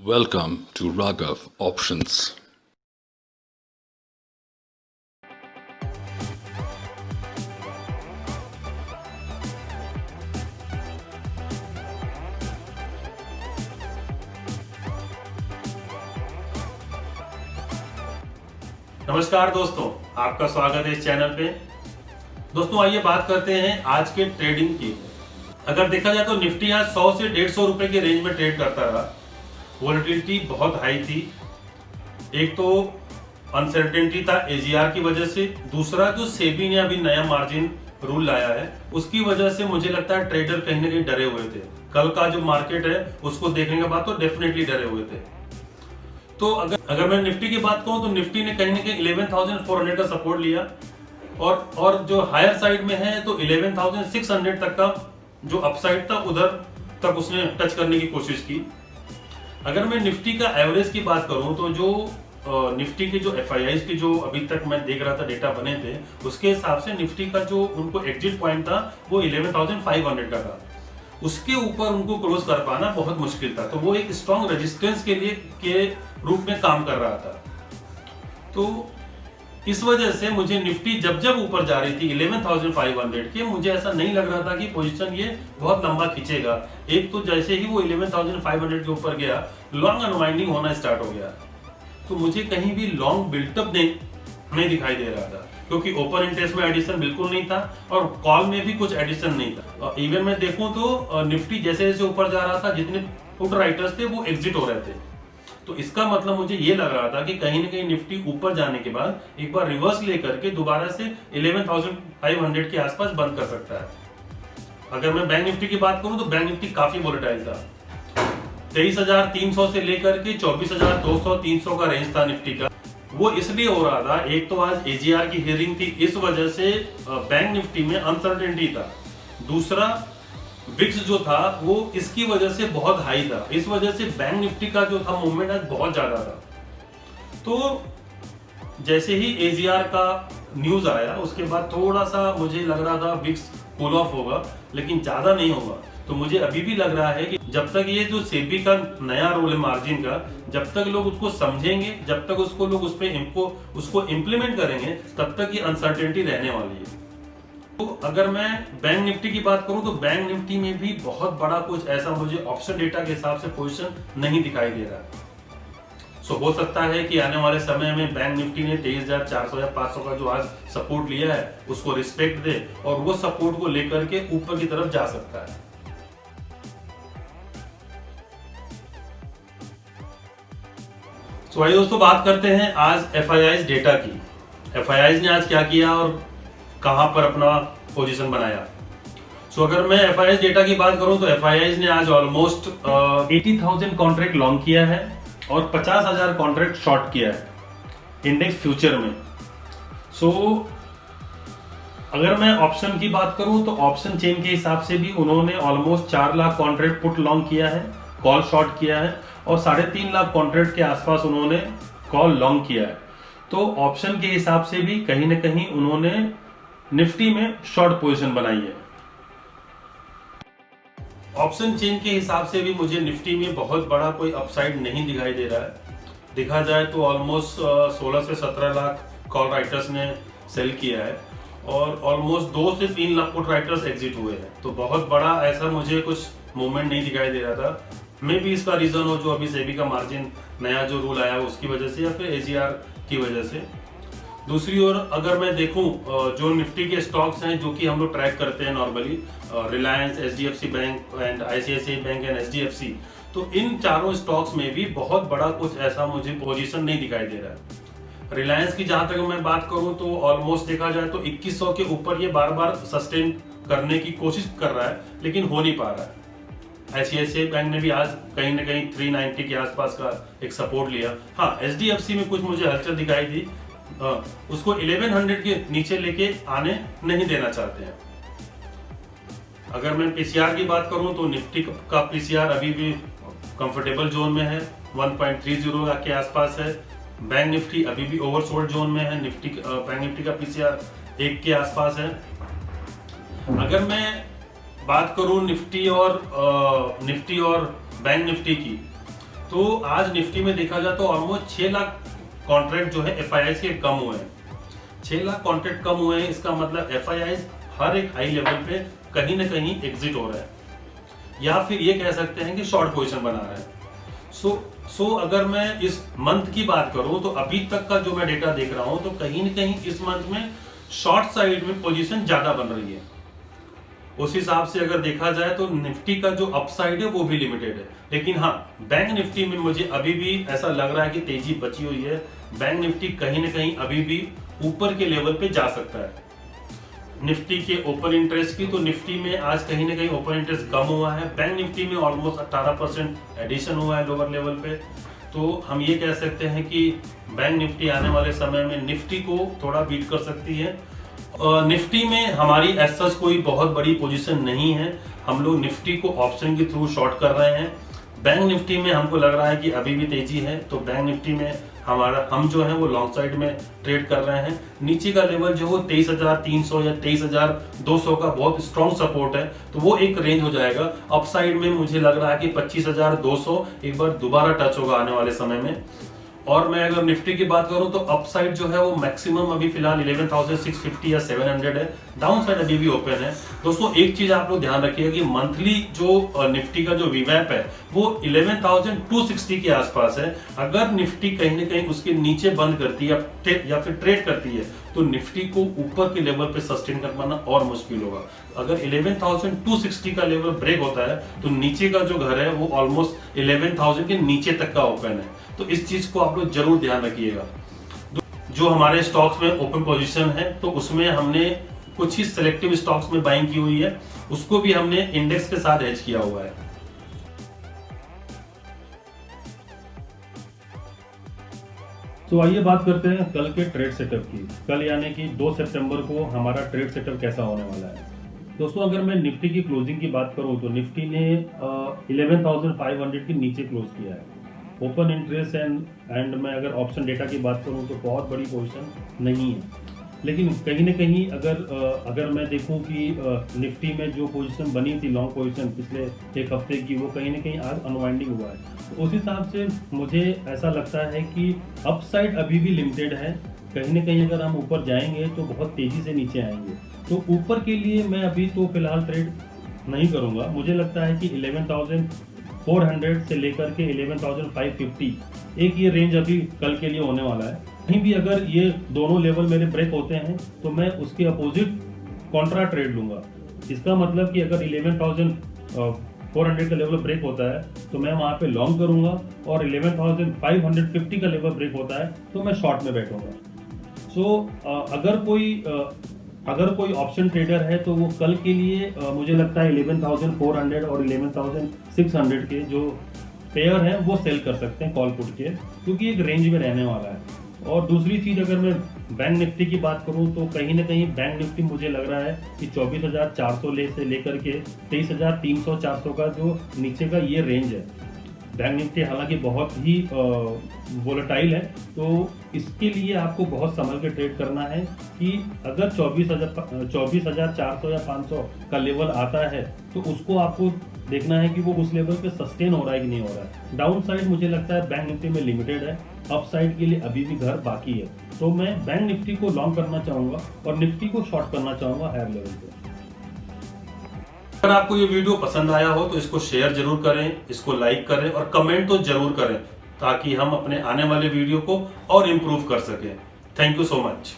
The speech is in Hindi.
Welcome to Raghav Options. नमस्कार दोस्तों, आपका स्वागत है इस चैनल पे। दोस्तों आइए बात करते हैं आज के ट्रेडिंग की। अगर देखा जाए तो निफ्टी आज 100 से 150 रुपए के रेंज में ट्रेड करता रहा। वोलेटिलिटी बहुत हाई थी। एक तो अनसर्टेनिटी था एजीआर की वजह से, दूसरा जो सेबी ने अभी नया मार्जिन रूल लाया है उसकी वजह से मुझे लगता है ट्रेडर कहीं ना कहीं डरे हुए थे। कल का जो मार्केट है उसको देखने के बाद तो डेफिनेटली डरे हुए थे। तो अगर मैं निफ्टी की बात करूं तो निफ्टी ने कहीं ना कहीं 11,400 का सपोर्ट लिया और जो हायर साइड में है तो 11,600 तक का जो अपसाइड था उधर तक उसने टच करने की कोशिश की। अगर मैं निफ्टी का एवरेज की बात करूं तो जो निफ्टी के जो एफआईआईज की जो अभी तक मैं देख रहा था डेटा बने थे उसके हिसाब से निफ्टी का जो उनको एग्जिट पॉइंट था वो 11,500 का था। उसके ऊपर उनको क्रॉस कर पाना बहुत मुश्किल था, तो वो एक स्ट्रॉन्ग रेजिस्टेंस के रूप में काम कर रहा था। तो इस वजह से मुझे निफ्टी जब जब ऊपर जा रही थी 11,500 के, मुझे ऐसा नहीं लग रहा था कि पोजीशन ये बहुत लंबा खींचेगा। एक तो जैसे ही वो 11,500 के ऊपर गया लॉन्ग अनवाइंडिंग होना स्टार्ट हो गया, तो मुझे कहीं भी लॉन्ग बिल्टअप नहीं दिखाई दे रहा था, क्योंकि ओपन इंटरेस्ट में एडिशन बिल्कुल नहीं था और कॉल में भी कुछ एडिशन नहीं था। इवन मैं देखूं तो निफ्टी जैसे जैसे ऊपर जा रहा था जितने पुट राइटर्स थे वो एग्जिट हो रहे थे। तो इसका मतलब मुझे ये लग रहा था कि कहीं ना कहीं निफ्टी ऊपर जाने के बाद एक बार रिवर्स लेकर के दोबारा से 11,500 के आसपास बंद कर सकता है। अगर मैं बैंक निफ्टी की बात करूं तो बैंक निफ्टी काफी वोलेटाइल था। 23,300 से लेकर के 24,200 300 का रेंज था निफ्टी का। वो इसलिए हो रहा था, एक तो आज एजीआर की हियरिंग थी, इस वजह से बैंक निफ्टी में अनसर्टेनिटी था। दूसरा विक्स जो था वो इसकी वजह से बहुत हाई था, इस वजह से बैंक निफ्टी का जो था मूवमेंट आज बहुत ज्यादा था। तो जैसे ही एजीआर का न्यूज आया उसके बाद थोड़ा सा मुझे लग रहा था विक्स कूल ऑफ होगा, लेकिन ज्यादा नहीं होगा। तो मुझे अभी भी लग रहा है कि जब तक ये जो सेबी का नया रूल है मार्जिन का, जब तक लोग उसको समझेंगे, जब तक उसको लोग उसको इम्प्लीमेंट करेंगे, तब तक ये अनसर्टेनिटी रहने वाली है। तो अगर मैं बैंक निफ्टी की बात करूं तो बैंक निफ्टी में भी बहुत बड़ा कुछ ऐसा मुझे ऑप्शन डेटा के हिसाब से पोजीशन नहीं दिखाई दे रहा। सो हो सकता है कि आने वाले समय में बैंक निफ्टी ने 23,400 या 500 का जो आज सपोर्ट लिया है उसको रिस्पेक्ट दे और वो सपोर्ट को लेकर के ऊपर की तरफ जा सकता है। तो आइए दोस्तों बात करते हैं आज एफआईआईज डेटा की। एफआईआईज ने आज क्या किया और कहां पर अपना पोजीशन बनाया। अगर मैं एफआईआईज डेटा की बात करूं तो एफआईआईज ने आज ऑलमोस्ट 80,000 कॉन्ट्रैक्ट लॉन्ग किया है और 50,000 कॉन्ट्रैक्ट शॉर्ट किया है इंडेक्स फ्यूचर में। अगर मैं ऑप्शन की बात करूं तो ऑप्शन चेन के हिसाब से भी उन्होंने almost 4 lakh contract put long किया है, कॉल शॉर्ट किया है और 3.5 लाख कॉन्ट्रैक्ट के आसपास उन्होंने कॉल लॉन्ग किया है। तो ऑप्शन के हिसाब से भी कहीं ना कहीं उन्होंने निफ्टी में शॉर्ट पोजीशन बनाई है। ऑप्शन चेन के हिसाब से भी मुझे निफ्टी में बहुत बड़ा कोई अपसाइड नहीं दिखाई दे रहा है। देखा जाए तो ऑलमोस्ट 16 से 17 लाख कॉल राइटर्स ने सेल किया है और ऑलमोस्ट 2 से 3 लाख पुट राइटर्स एग्जिट हुए हैं। तो बहुत बड़ा ऐसा मुझे कुछ मूवमेंट नहीं दिखाई दे रहा था। मे भी इसका रीजन हो जो अभी सेबी का मार्जिन नया जो रूल आया उसकी वजह से या फिर एजीआर की वजह से। दूसरी ओर अगर मैं देखूं जो निफ्टी के स्टॉक्स हैं जो कि हम लोग ट्रैक करते हैं normally, Reliance, HDFC bank and ICICI bank and HDFC, तो इन चारों स्टॉक्स में भी बहुत बड़ा कुछ ऐसा मुझे पोजीशन नहीं दिखाई दे रहा है। रिलायंस की जहां तक मैं बात करूं तो ऑलमोस्ट देखा जाए तो 2100 के ऊपर ये बार बार सस्टेन करने की कोशिश कर रहा है लेकिन हो नहीं पा रहा है। आईसीआईसीआई बैंक ने भी आज कहीं ना कहीं 390 के आसपास का एक सपोर्ट लिया। हाँ, एचडीएफसी में कुछ मुझे हलचल दिखाई दी, उसको 1100 के नीचे लेके आने नहीं देना चाहते हैं। अगर मैं पीसीआर की बात करूं तो निफ्टी का पीसीआर अभी भी कंफर्टेबल जोन में है, 1.30 के आसपास है। बैंक निफ्टी अभी भी ओवरसोल्ड जोन में है। बैंक निफ्टी का पीसीआर 1 के आसपास है। अगर मैं बात करूं निफ्टी और बैंक निफ्टी की, तो आज निफ्टी में देखा जाए तो ऑलमोस्ट 6 लाख कॉन्ट्रैक्ट जो है FIIs के कम हुए हैं। 6 लाख कॉन्ट्रैक्ट कम हुए हैं, इसका मतलब FIIs हर एक हाई लेवल पे कहीं ना कहीं एग्जिट हो रहा है, या फिर ये कह सकते हैं कि शॉर्ट पोजीशन बना रहा है। सो अगर मैं इस मंथ की बात करूं तो अभी तक का जो मैं डेटा देख रहा हूं तो कहीं ना कहीं इस मंथ में शॉर्ट साइड में पोजीशन ज्यादा बन रही है। उस हिसाब से अगर देखा जाए तो निफ्टी का जो अपसाइड है वो भी लिमिटेड है, लेकिन हाँ बैंक निफ्टी में मुझे अभी भी ऐसा लग रहा है कि तेजी बची हुई है। बैंक निफ्टी कहीं ना कहीं अभी भी ऊपर के लेवल पे जा सकता है। निफ्टी के ओपन इंटरेस्ट की तो निफ्टी में आज कहीं ना कहीं ओपन इंटरेस्ट कम हुआ है, बैंक निफ्टी में ऑलमोस्ट 18% एडिशन हुआ है लोअर लेवल पे। तो हम ये कह सकते हैं कि बैंक निफ्टी आने वाले समय में निफ्टी को थोड़ा बीट कर सकती है। निफ्टी में हमारी एज सच कोई बहुत बड़ी पोजीशन नहीं है, हम लोग निफ्टी को ऑप्शन के थ्रू शॉर्ट कर रहे हैं। बैंक निफ्टी में हमको लग रहा है कि अभी भी तेजी है, तो बैंक निफ्टी में हम जो है वो लॉन्ग साइड में ट्रेड कर रहे हैं। नीचे का लेवल जो वो 23,300 या 23,200 का बहुत स्ट्रॉन्ग सपोर्ट है, तो वो एक रेंज हो जाएगा। अप साइड में मुझे लग रहा है कि 25,200 एक बार दोबारा टच होगा आने वाले समय में। और मैं अगर निफ्टी की बात करूं तो अप साइड जो है वो मैक्सिमम अभी फिलहाल 11,650 या 700 है, डाउन साइड अभी भी ओपन है। दोस्तों एक चीज आप लोग ध्यान रखिएगा कि मंथली जो निफ्टी का जो वीवैप है वो 11,260 के आसपास है। अगर निफ्टी कहीं ना कहीं उसके नीचे बंद करती है या फिर ट्रेड करती है तो निफ्टी को ऊपर के लेवल पे सस्टेन कर पाना और मुश्किल होगा। अगर 11,260 का लेवल ब्रेक होता है तो नीचे का जो घर है वो ऑलमोस्ट 11,000 के नीचे तक का ओपन है, तो इस चीज को आप लोग जरूर ध्यान रखिएगा। जो हमारे स्टॉक्स में ओपन पोजीशन है तो उसमें हमने कुछ ही सिलेक्टिव स्टॉक्स में बाइंग की हुई है, उसको भी हमने इंडेक्स के साथ हेज किया हुआ है। तो आइए बात करते हैं कल के ट्रेड सेटअप की। कल यानी कि 2 सितंबर को हमारा ट्रेड सेटअप कैसा होने वाला है। दोस्तों अगर मैं निफ्टी की क्लोजिंग की बात करूं तो निफ्टी ने 11,500 के नीचे क्लोज किया है। ओपन इंटरेस्ट एंड मैं अगर ऑप्शन डेटा की बात करूं तो बहुत बड़ी पोजीशन नहीं है, लेकिन कहीं ना कहीं अगर मैं देखूं कि निफ्टी में जो पोजीशन बनी थी लॉन्ग पोजीशन पिछले एक हफ्ते की, वो कहीं ना कहीं आज अनवाइंडिंग हुआ है। तो उस हिसाब से मुझे ऐसा लगता है कि अपसाइड अभी भी लिमिटेड है। कहीं ना कहीं अगर हम ऊपर जाएंगे तो बहुत तेजी से नीचे आएंगे, तो ऊपर के लिए मैं अभी तो फिलहाल ट्रेड नहीं करूंगा। मुझे लगता है कि 11,400 से लेकर के 11,550 एक ये रेंज अभी कल के लिए होने वाला है। कहीं भी अगर ये दोनों लेवल मेरे ब्रेक होते हैं तो मैं उसके अपोजिट कॉन्ट्रा ट्रेड लूंगा। इसका मतलब कि अगर 11,400 का लेवल ब्रेक होता है तो मैं वहां पे लॉन्ग करूंगा, और 11,550 का लेवल ब्रेक होता है तो मैं शॉर्ट में बैठूंगा। अगर कोई ऑप्शन ट्रेडर है तो वो कल के लिए मुझे लगता है 11,400 और 11,600 के जो पेयर हैं वो सेल कर सकते हैं कॉल पुट के, क्योंकि एक रेंज में रहने वाला है। और दूसरी चीज अगर मैं बैंक निफ्टी की बात करूं तो कहीं ना कहीं बैंक निफ्टी मुझे लग रहा है कि 24,400 से लेकर के 23,300-400 का जो नीचे का ये रेंज है। बैंक निफ्टी हालांकि बहुत ही वोलेटाइल है, तो इसके लिए आपको बहुत संभल के ट्रेड करना है कि अगर 24,400 या 500 का लेवल आता है तो उसको आपको देखना है कि वो उस लेवल पे सस्टेन हो रहा है कि नहीं हो रहा है। डाउन साइड मुझे लगता है बैंक निफ्टी में लिमिटेड है, अप साइड के लिए अभी भी घर बाकी है। तो मैं बैंक निफ्टी को लॉन्ग करना चाहूंगा और निफ्टी को शॉर्ट करना चाहूंगा हायर लेवल पे। अगर आपको ये वीडियो पसंद आया हो तो इसको शेयर जरूर करें, इसको लाइक करें और कमेंट तो जरूर करें, ताकि हम अपने आने वाले वीडियो को और इम्प्रूव कर सकें। Thank you so much.